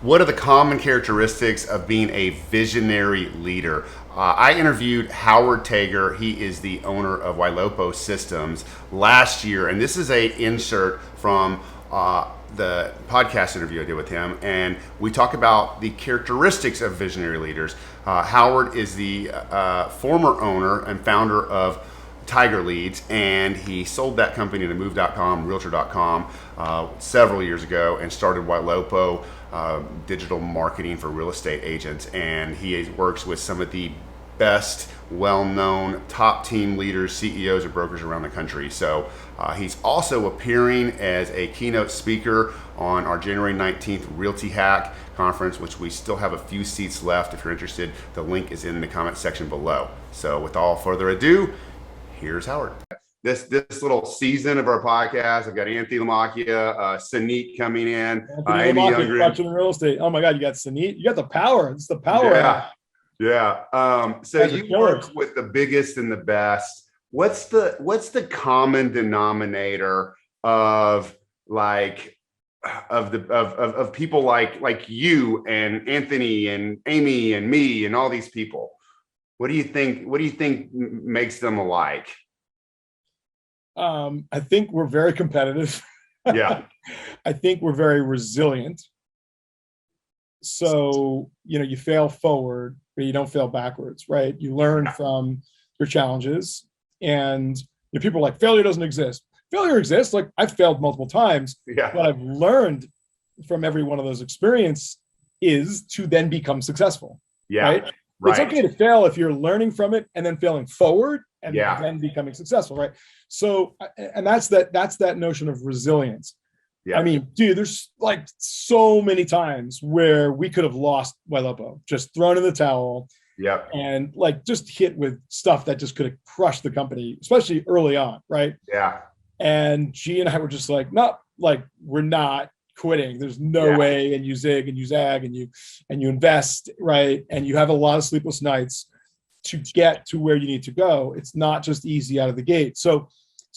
What are the common characteristics of being a visionary leader? I interviewed Howard Tager. He is the owner of Wailopo Systems last year, and this is a insert from the podcast interview I did with him, and we talk about the characteristics of visionary leaders. Howard is the former owner and founder of Tiger Leads, and he sold that company to Move.com, Realtor.com several years ago, and started Wailopo digital marketing for real estate agents. And he works with some of the best, well-known top team leaders, CEOs, and brokers around the country. So he's also appearing as a keynote speaker on our January 19th RealtyHack conference, which we still have a few seats left. If you're interested, the link is in the comment section below. So without further ado, here's Howard. This little season of our podcast, I've got Anthony Lamacchia, Sanit coming in, Amy Youngren. Watching real estate. Oh my God, you got Sanit. You got the power. It's the power. Yeah. So you work with the biggest and the best. What's the common denominator of people like you and Anthony and Amy and me and all these people? What do you think makes them alike? I think we're very competitive. Yeah. I think we're very resilient. So, you fail forward, but you don't fail backwards, right? You learn from your challenges, and people are like, failure doesn't exist. Failure exists. Like, I've failed multiple times, but I've learned from every one of those experiences is to then become successul. Yeah. Right? It's okay to fail if you're learning from it and then failing forward and then becoming successful, right? So, and that's that notion of resilience. Yeah. I mean, dude, there's like so many times where we could have lost Wailopo, just thrown in the towel, and like just hit with stuff that just could have crushed the company, especially early on, right? Yeah. And G and I were just like, no, like we're not quitting. There's no way. And you zig and you zag and you invest, right? And you have a lot of sleepless nights to get to where you need to go. It's not just easy out of the gate. So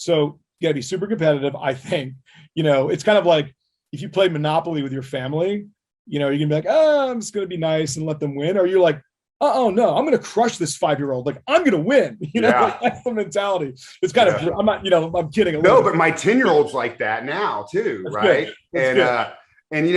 you gotta be super competitive. I think, it's kind of like if you play Monopoly with your family, you're gonna be like, oh, I'm just gonna be nice and let them win. Or you're like, oh no, I'm gonna crush this 5-year-old. Like, I'm gonna win. Like, that's the mentality. It's kind of, I'm not, I'm kidding. No, but my 10-year-old's like that now too, that's right? And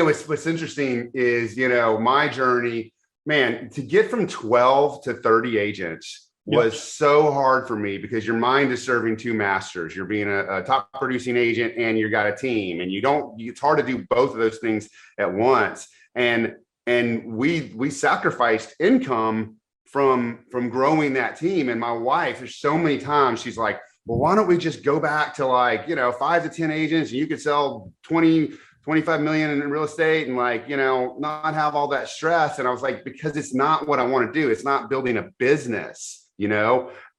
what's interesting is, my journey, man, to get from 12 to 30 agents was so hard for me because your mind is serving two masters. You're being a top producing agent and you got a team, and it's hard to do both of those things at once. And we sacrificed income from growing that team. And my wife, there's so many times she's like, well, why don't we just go back to 5 to 10 agents and you could sell 25 million in real estate and not have all that stress. And I was like, because it's not what I want to do. It's not building a business,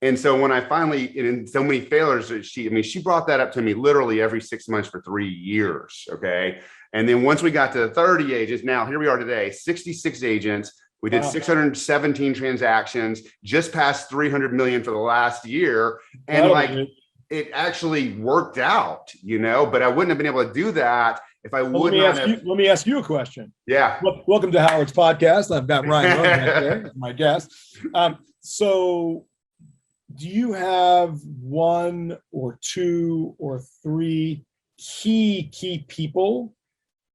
And so when I finally, in so many failures, she brought that up to me literally every 6 months for 3 years. Okay. And then once we got to 30 agents, now here we are today, 66 agents. We did 617 transactions, just past 300 million for the last year. And it actually worked out, but I wouldn't have been able to do that if I would not have. Let me ask you a question. Yeah. Welcome to Howard's podcast. I've got Ryan Rodenbeck here, my guest. So do you have one or two or three key people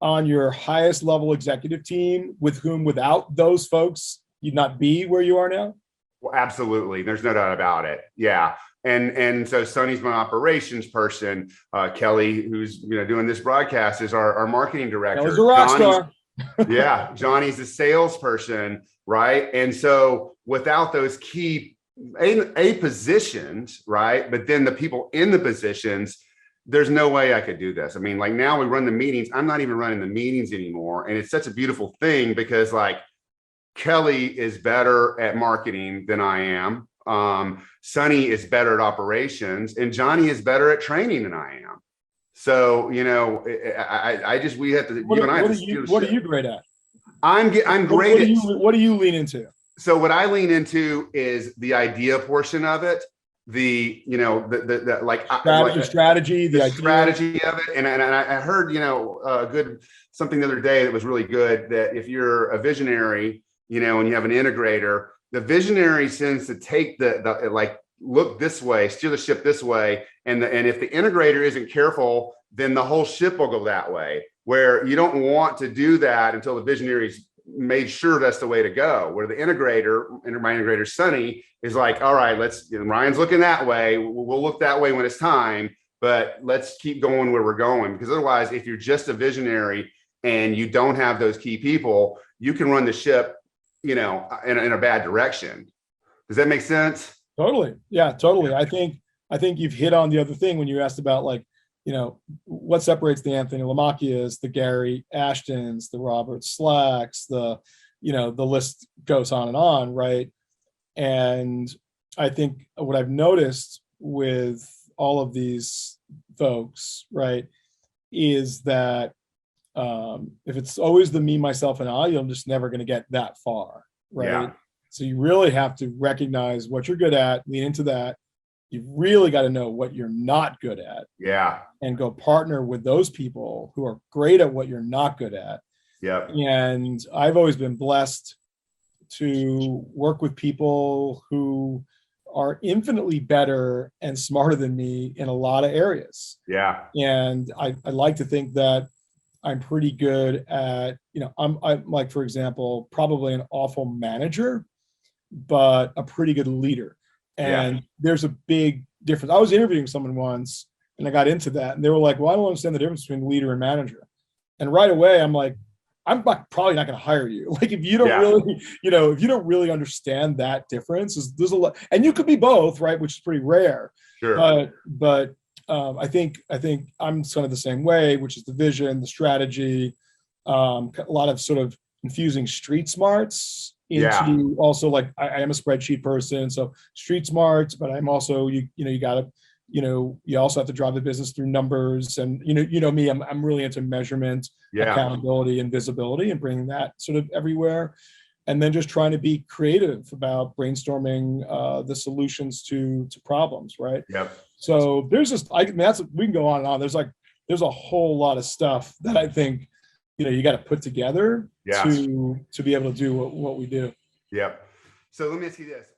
on your highest level executive team with whom, without those folks, you'd not be where you are now? Well, absolutely. There's no doubt about it. Yeah. And so Sonny's my operations person. Kelly, who's doing this broadcast, is our marketing director. Kelly's a rock star. Yeah, Johnny's the salesperson, right? And so without those key A positions, right? But then the people in the positions, there's no way I could do this. I mean, like now we run the meetings. I'm not even running the meetings anymore. And it's such a beautiful thing because Kelly is better at marketing than I am. Sonny is better at operations, and Johnny is better at training than I am. So, we have to, what are you great at? I'm great what do you lean into? So what I lean into is the idea portion of it. the like strategy, the idea. strategy of it. And I heard, something the other day that was really good, that if you're a visionary, and you have an integrator, the visionary tends to take the like, look this way, steer the ship this way. And if the integrator isn't careful, then the whole ship will go that way, where you don't want to do that until the visionary's made sure that's the way to go. Where the integrator, my integrator Sonny, is like, all right, Ryan's looking that way. We'll look that way when it's time, but let's keep going where we're going. Because otherwise, if you're just a visionary and you don't have those key people, you can run the ship, in a bad direction. Does that make sense? Totally. Yeah, totally. I think you've hit on the other thing when you asked about, like, what separates the Anthony Lamacchias, the Gary Ashtons, the Robert Slacks, the list goes on, right? And I think what I've noticed with all of these folks, right, is that if it's always the me, myself, and I, you're just never going to get that far, right? Yeah. So you really have to recognize what you're good at, lean into that. You've really got to know what you're not good at. Yeah. And go partner with those people who are great at what you're not good at. Yeah. And I've always been blessed to work with people who are infinitely better and smarter than me in a lot of areas. Yeah. And I like to think that I'm pretty good at, I'm like, for example, probably an awful manager, but a pretty good leader. And there's a big difference. I was interviewing someone once and I got into that, and they were like, well, I don't understand the difference between leader and manager. And right away, I'm like, probably not going to hire you. Like, if you don't really, if you don't really understand that difference, there's a lot, and you could be both, right? Which is pretty rare. Sure. But I think I'm kind of the same way, which is the vision, the strategy, a lot of sort of infusing street smarts into also, like, I am a spreadsheet person, so street smarts, but I'm also, you gotta, you also have to drive the business through numbers, and me, I'm really into measurement, accountability, and visibility, and bringing that sort of everywhere, and then just trying to be creative about brainstorming the solutions to problems, right? Yep. So there's just, we can go on and on. There's a whole lot of stuff that I think, you got to put together to be able to do what we do. Yep. So let me ask you this.